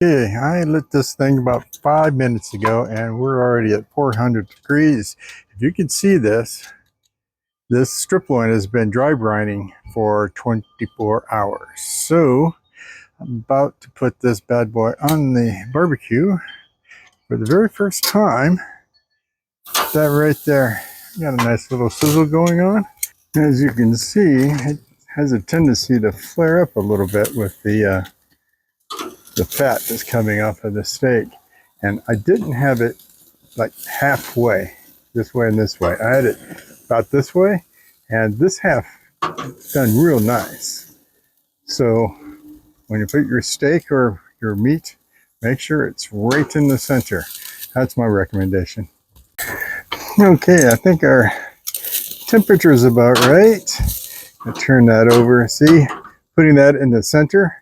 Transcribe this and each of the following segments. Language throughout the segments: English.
Okay, I lit this thing about 5 minutes ago and we're already at 400 degrees. If you can see this strip loin has been dry brining for 24 hours. So I'm about to put this bad boy on the barbecue for the very first time. That right there, got a nice little sizzle going on. As you can see, it has a tendency to flare up a little bit with the fat that's coming off of the steak. And I didn't have it like halfway, this way and this way. I had it about this way, and this half done real nice. So when you put your steak or your meat, make sure it's right in the center. That's my recommendation. Okay, I think our temperature is about right. I turn that over. See, putting that in the center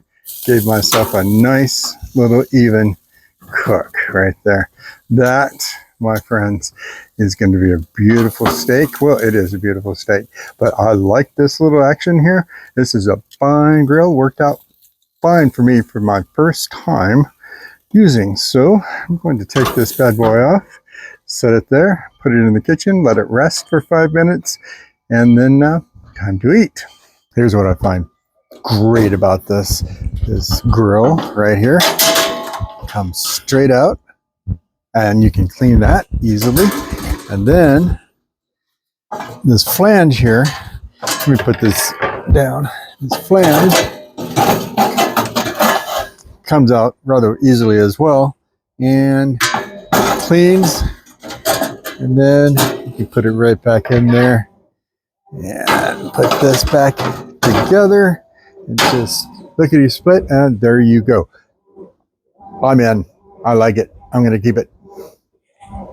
gave myself a nice little even cook right there. That, my friends, is going to be a beautiful steak. Well, it is a beautiful steak, but I like this little action here. This is a fine grill, worked out fine for me for my first time using. So I'm going to take this bad boy off, set it there, put it in the kitchen, let it rest for 5 minutes, and then time to eat. Here's what I find great about this grill right here. Comes straight out, and you can clean that easily. And then this flange here, let me put this down. This flange comes out rather easily as well, and cleans, and then you can put it right back in there and put this back together and just lickety split, and there you go. I'm in. I like it. I'm going to keep it.